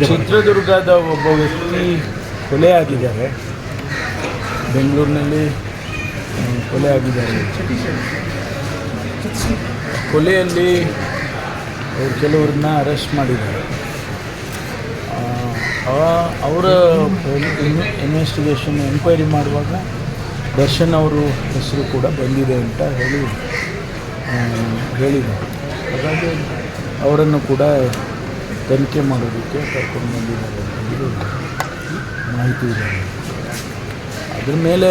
ಚಿತ್ರದುರ್ಗದ ಒಬ್ಬ ವ್ಯಕ್ತಿ ಕೊಲೆಯಾಗಿದ್ದಾರೆ, ಬೆಂಗಳೂರಿನಲ್ಲಿ ಕೊಲೆಯಾಗಿದ್ದಾರೆ. ಕೊಲೆಯಲ್ಲಿ ಅವರು ಕೆಲವ್ರನ್ನ ಅರೆಸ್ಟ್ ಮಾಡಿದ್ದಾರೆ. ಅವರ ಇನ್ವೆಸ್ಟಿಗೇಷನ್ ಎನ್ಕ್ವೈರಿ ಮಾಡುವಾಗ ದರ್ಶನ್ ಅವರು ಹೆಸರು ಕೂಡ ಬಂದಿದೆ ಅಂತ ಹೇಳಿದ್ದಾರೆ. ಹಾಗಾಗಿ ಅವರನ್ನು ಕೂಡ ತನಿಖೆ ಮಾಡೋದಕ್ಕೆ ಕರ್ಕೊಂಡು ಬಂದಿದ್ದಾರೆ ಅಂತ ಮಾಹಿತಿ ಇದೆ. ಅದ್ರ ಮೇಲೆ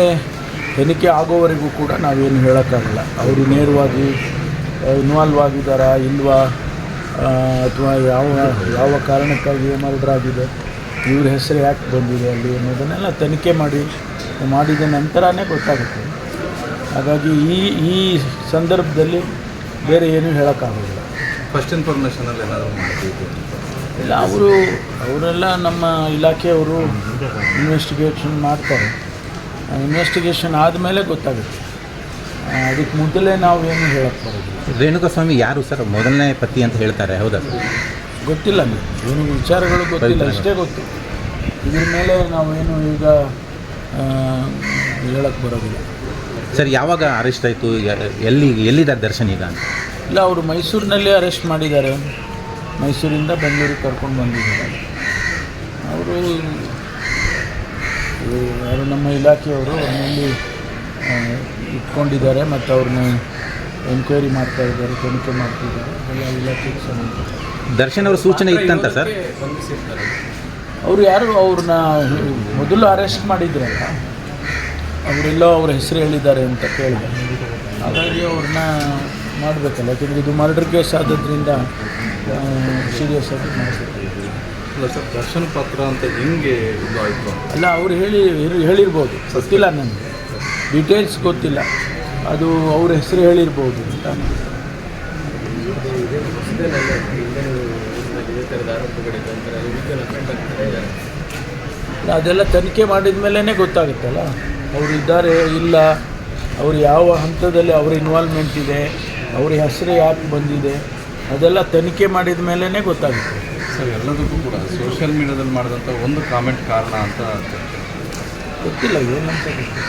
ತನಿಖೆ ಆಗೋವರೆಗೂ ಕೂಡ ನಾವೇನು ಹೇಳೋಕ್ಕಾಗಲ್ಲ. ಅವರು ನೇರವಾಗಿ ಇನ್ವಾಲ್ವ್ ಆಗಿದ್ದಾರಾ ಇಲ್ವಾ, ಅಥವಾ ಯಾವ ಕಾರಣಕ್ಕಾಗಿ ಮರ್ಡರ್ ಆಗಿದೆ, ಇವ್ರ ಹೆಸರು ಯಾಕೆ ಬಂದಿದೆ ಅಲ್ಲಿ ಅನ್ನೋದನ್ನೆಲ್ಲ ತನಿಖೆ ಮಾಡಿದ ನಂತರನೇ ಗೊತ್ತಾಗುತ್ತೆ. ಹಾಗಾಗಿ ಈ ಸಂದರ್ಭದಲ್ಲಿ ಬೇರೆ ಏನೂ ಹೇಳೋಕ್ಕಾಗೋದಿಲ್ಲ. ಫಸ್ಟ್ ಇನ್ಫಾರ್ಮೇಷನಲ್ಲಿ ಏನಾದರೂ ಮಾಡ್ತಿದ್ದೆ ಇಲ್ಲ, ಅವರೆಲ್ಲ ನಮ್ಮ ಇಲಾಖೆಯವರು ಇನ್ವೆಸ್ಟಿಗೇಷನ್ ಮಾಡ್ತಾರೆ. ಇನ್ವೆಸ್ಟಿಗೇಷನ್ ಆದಮೇಲೆ ಗೊತ್ತಾಗುತ್ತೆ. ಅದಕ್ಕೆ ಮೊದಲೇ ನಾವು ಏನು ಹೇಳಕ್ಕೆ ಬರೋದಿಲ್ಲ. ರೇಣುಕಾಸ್ವಾಮಿ ಯಾರು ಸರ್? ಮೊದಲನೇ ಪತಿ ಅಂತ ಹೇಳ್ತಾರೆ, ಹೌದಾ? ಗೊತ್ತಿಲ್ಲ, ಏನು ವಿಚಾರಗಳು ಗೊತ್ತಿಲ್ಲ, ಅಷ್ಟೇ ಗೊತ್ತು. ಇದ್ರ ಮೇಲೆ ನಾವೇನು ಈಗ ಹೇಳಕ್ಕೆ ಬರೋದಿಲ್ಲ. ಸರ್, ಯಾವಾಗ ಅರೆಸ್ಟ್ ಆಯಿತು? ಎಲ್ಲಿದ್ದಾರೆ ದರ್ಶನ್ ಈಗ ಅಂತ? ಇಲ್ಲ, ಅವರು ಮೈಸೂರಿನಲ್ಲೇ ಅರೆಸ್ಟ್ ಮಾಡಿದ್ದಾರೆ. ಮೈಸೂರಿಂದ ಬೆಂಗಳೂರಿಗೆ ಕರ್ಕೊಂಡು ಬಂದಿದ್ದಾರೆ. ಅವರು ಯಾರು ನಮ್ಮ ಇಲಾಖೆಯವರು ಅವ್ರನ್ನಲ್ಲಿ ಇಟ್ಕೊಂಡಿದ್ದಾರೆ ಮತ್ತು ಅವ್ರನ್ನ ಎನ್ಕ್ವೈರಿ ಮಾಡ್ತಾ ಇದ್ದಾರೆ, ತನಿಖೆ ಮಾಡ್ತಿದ್ದಾರೆ. ಎಲ್ಲ ಇಲಾಖೆಗೆ ಸಂಬಂಧ. ದರ್ಶನ್ ಅವ್ರ ಸೂಚನೆ ಇತ್ತಂತ ಸರ್? ಅವರು ಯಾರು ಅವ್ರನ್ನ ಮೊದಲು ಅರೆಸ್ಟ್ ಮಾಡಿದ್ರಲ್ಲ, ಅವರೆಲ್ಲೋ ಅವ್ರ ಹೆಸರು ಹೇಳಿದ್ದಾರೆ ಅಂತ ಕೇಳಿದೆ. ಹಾಗಾಗಿ ಅವ್ರನ್ನ ಮಾಡಬೇಕಲ್ಲ, ಯಾಕೆಂದರೆ ಇದು ಮರ್ಡರ್ ಕೇಸ್ ಆದದ್ರಿಂದ ಸೀರಿಯಸ್ ಆಗಿ ಮಾಡಿಸ್ಬೇಕು. ಅಲ್ಲ ಸರ್, ದರ್ಶನ್ ಪತ್ರ ಅಂತ ಹೆಂಗೆ ಇದು ಆಯಿತು? ಅಲ್ಲ, ಅವರು ಹೇಳಿರ್ಬೋದು, ಗೊತ್ತಿಲ್ಲ ನನಗೆ, ಡೀಟೇಲ್ಸ್ ಗೊತ್ತಿಲ್ಲ. ಅದು ಅವ್ರ ಹೆಸರು ಹೇಳಿರ್ಬೋದು ಅಂತ. ಅದೆಲ್ಲ ತನಿಖೆ ಮಾಡಿದ ಮೇಲೇ ಗೊತ್ತಾಗುತ್ತಲ್ಲ, ಅವರು ಇದ್ದಾರೆ ಇಲ್ಲ, ಅವರು ಯಾವ ಹಂತದಲ್ಲಿ ಅವ್ರ ಇನ್ವಾಲ್ವ್ಮೆಂಟ್ ಇದೆ, ಅವ್ರ ಹೆಸರು ಯಾಕೆ ಬಂದಿದೆ, ಅದೆಲ್ಲ ತನಿಖೆ ಮಾಡಿದ ಮೇಲೇ ಗೊತ್ತಾಗುತ್ತೆ. ಸರ್, ಎಲ್ಲದಕ್ಕೂ ಕೂಡ ಸೋಷಿಯಲ್ ಮೀಡಿಯಾದಲ್ಲಿ ಮಾಡಿದಂಥ ಒಂದು ಕಾಮೆಂಟ್ ಕಾರಣ ಅಂತ ಗೊತ್ತಿಲ್ಲ, ಏನಂತ ಗೊತ್ತಿಲ್ಲ.